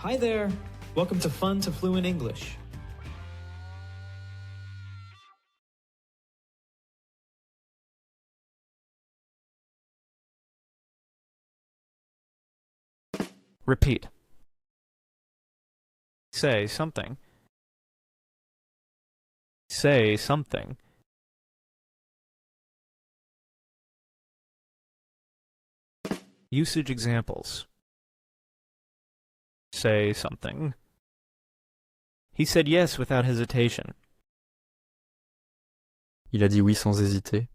Hi there! Welcome to Fun to Fluent English. Repeat. Say something. Say something. Usage examples. Say something. He said yes without hesitation. Il a dit oui sans hésiter.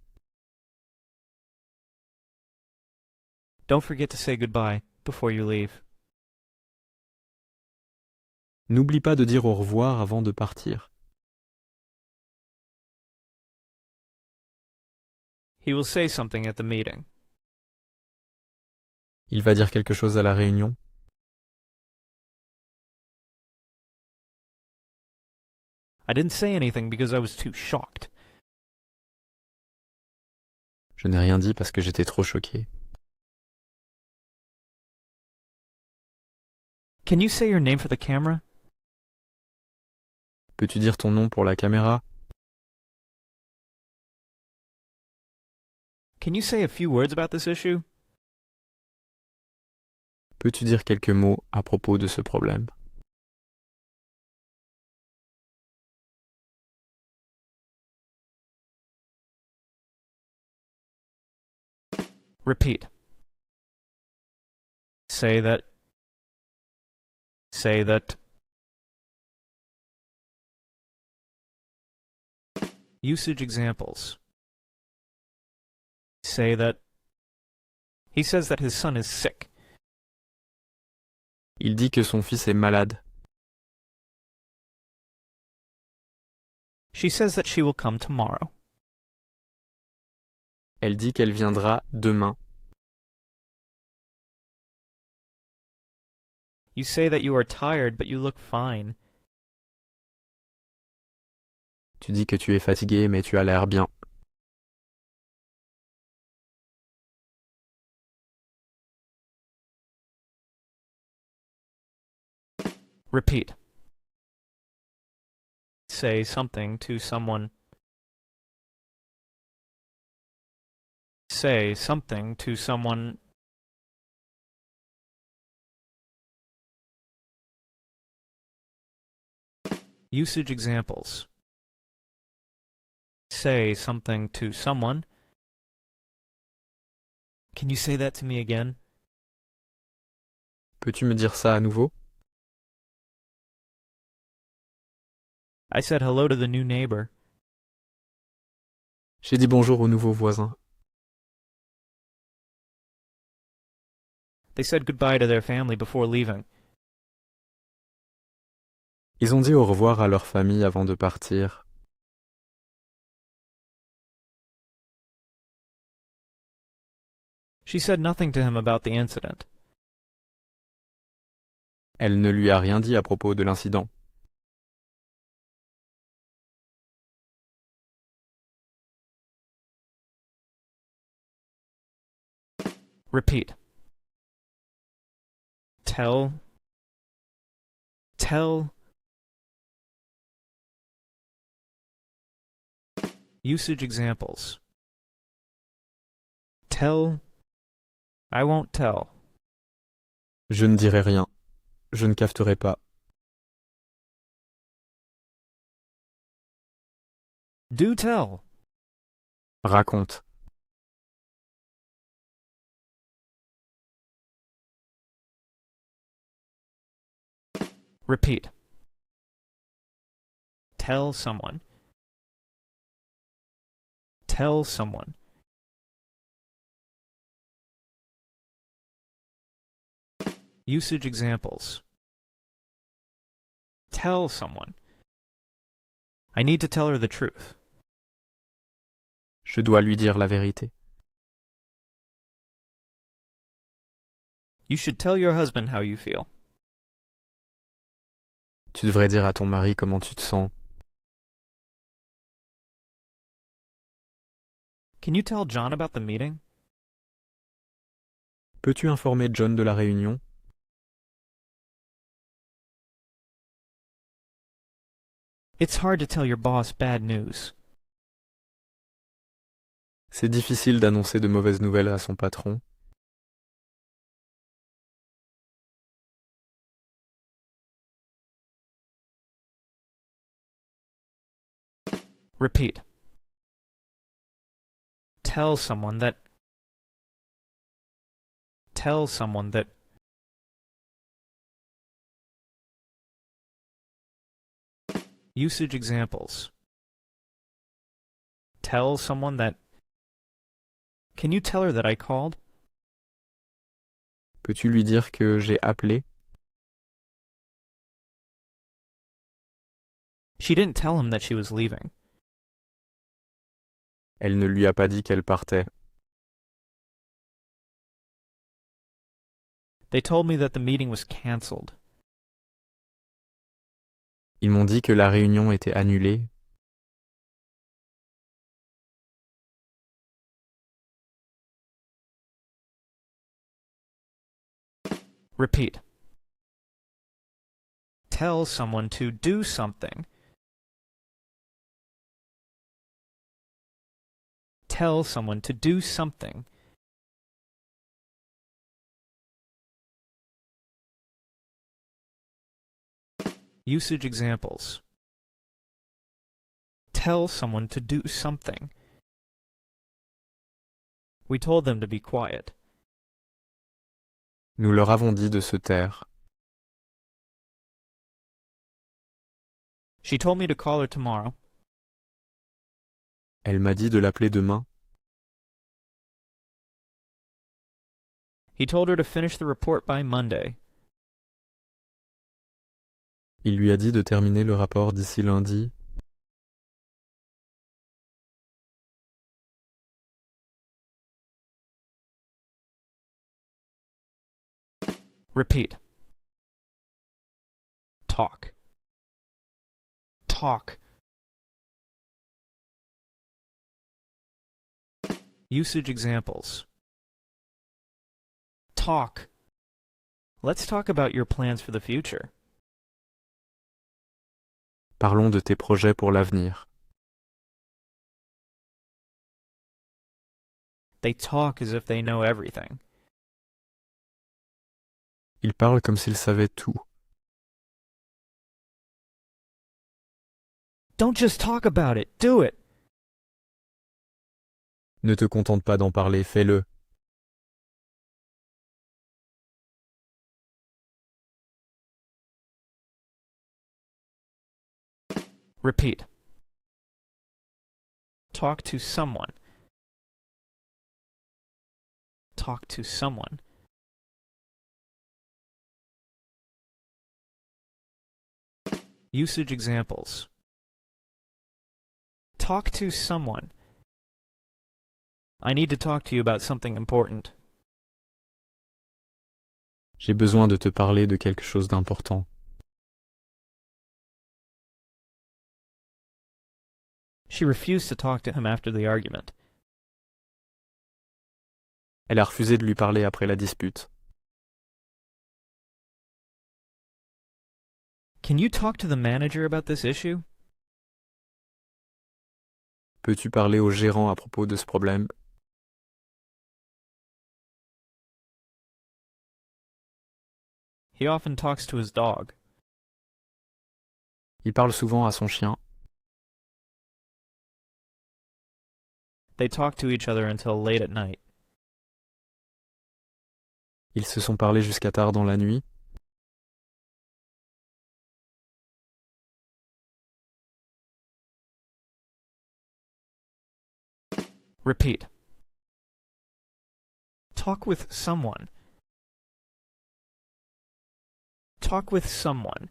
Don't forget to say goodbye before you leave. N'oublie pas de dire au revoir avant de partir. He will say something at the meeting. Il va dire quelque chose à la réunion. I didn't say anything because I was too shocked. Je n'ai rien dit parce que j'étais trop choqué. Can you say your name for the camera? Peux-tu dire ton nom pour la caméra? Can you say a few words about this issue? Peux-tu dire quelques mots à propos de ce problème? Repeat. Say that. Say that. Usage examples. Say that. He says that his son is sick. Il dit que son fils est malade. She says that she will come tomorrow. Elle dit qu'elle viendra demain. You say that you are tired, but you look fine. Tu dis que tu es fatigué, mais tu as l'air bien. Repeat. Say something to someone. Say something to someone. Usage examples. Say something to someone. Can you say that to me again? Peux-tu me dire ça à nouveau? I said hello to the new neighbor. J'ai dit bonjour au nouveau voisin. They said goodbye to their family before leaving. Ils ont dit au revoir à leur famille avant de partir. She said nothing to him about the incident. Elle ne lui a rien dit à propos de l'incident. Repeat. Tell. Tell. Usage examples. Tell. I won't tell. Je ne dirai rien. Je ne cafeterai pas. Do tell. Raconte. Repeat. Tell someone. Tell someone. Usage examples. Tell someone. I need to tell her the truth. Je dois lui dire la vérité. You should tell your husband how you feel. Tu devrais dire à ton mari comment tu te sens. Can you tell John about the meeting? Peux-tu informer John de la réunion? It's hard to tell your boss bad news. C'est difficile d'annoncer de mauvaises nouvelles à son patron. Repeat. Tell someone that. Tell someone that. Usage examples. Tell someone that. Can you tell her that I called? Peux-tu lui dire que j'ai appelé? She didn't tell him that she was leaving. Elle ne lui a pas dit qu'elle partait. They told me that the meeting was cancelled. Ils m'ont dit que la réunion était annulée. Repeat. Tell someone to do something. Tell someone to do something. Usage examples. Tell someone to do something. We told them to be quiet. Nous leur avons dit de se taire. She told me to call her tomorrow. Elle m'a dit de l'appeler demain. He told her to finish the report by Monday. Il lui a dit de terminer le rapport d'ici lundi. Repeat. Talk. Talk. Usage examples. Talk. Let's talk about your plans for the future. Parlons de tes projets pour l'avenir. They talk as if they know everything. Ils parlent comme s'ils savaient tout. Don't just talk about it, do it. Ne te contente pas d'en parler, fais-le. Repeat. Talk to someone. Talk to someone. Usage examples. Talk to someone. I need to talk to you about something important. J'ai besoin de te parler de quelque chose d'important. She refused to talk to him after the argument. Elle a refusé de lui parler après la dispute. Can you talk to the manager about this issue? Peux-tu parler au gérant à propos de ce problème? He often talks to his dog. Il parle souvent à son chien. They talk to each other until late at night. Ils se sont parlé jusqu'à tard dans la nuit. Repeat. Talk with someone. Talk with someone.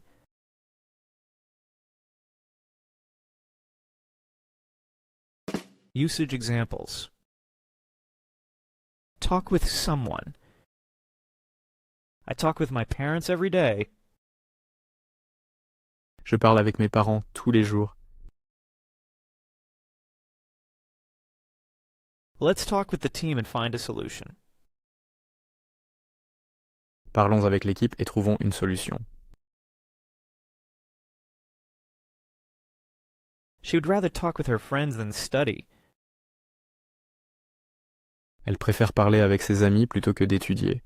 Usage examples. Talk with someone. I talk with my parents every day. Je parle avec mes parents tous les jours. Let's talk with the team and find a solution. Parlons avec l'équipe et trouvons une solution. She would rather talk with her friends than study. Elle préfère parler avec ses amis plutôt que d'étudier.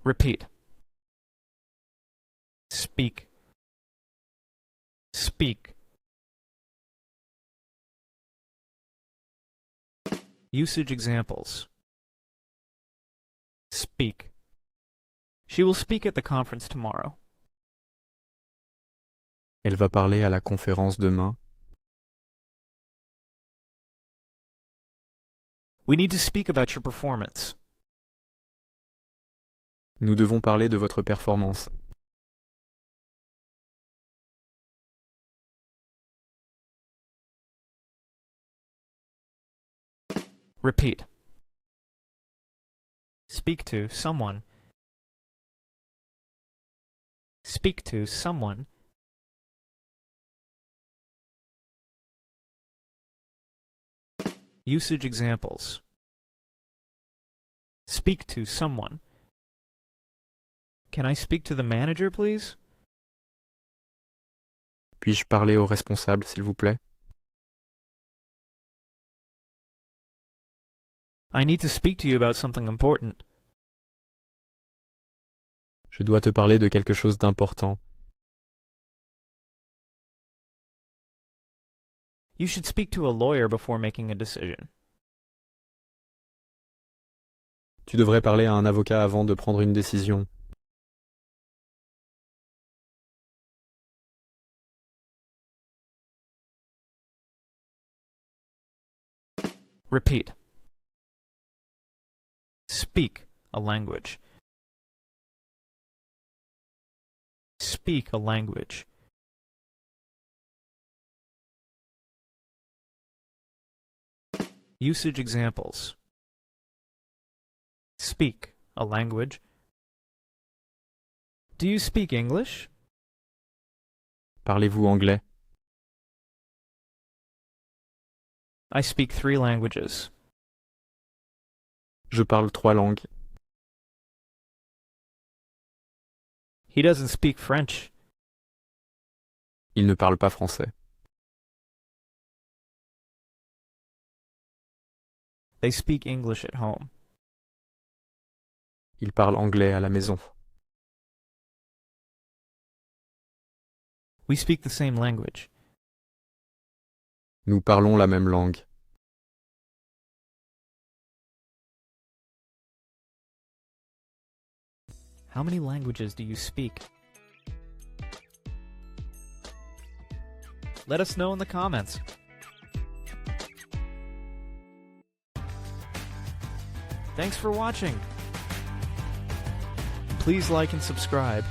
Repeat. Speak. Speak. Usage examples. Speak. She will speak at the conference tomorrow. Elle va parler à la conférence demain. We need to speak about your performance. Nous devons parler de votre performance. Repeat. Speak to someone. Speak to someone. Usage examples. Speak to someone. Can I speak to the manager, please? Puis-je parler au responsable, s'il vous plaît? I need to speak to you about something important. Je dois te parler de quelque chose d'important. You should speak to a lawyer before making a decision. Tu devrais parler à un avocat avant de prendre une décision. Repeat. Speak a language. Speak a language. Usage examples. Speak a language. Do you speak English? Parlez-vous anglais? I speak 3 languages. Je parle 3 langues. He doesn't speak French. Il ne parle pas français. They speak English at home. Il parle anglais à la maison. We speak the same language. Nous parlons la même langue. How many languages do you speak? Let us know in the comments. Thanks for watching. Please like and subscribe.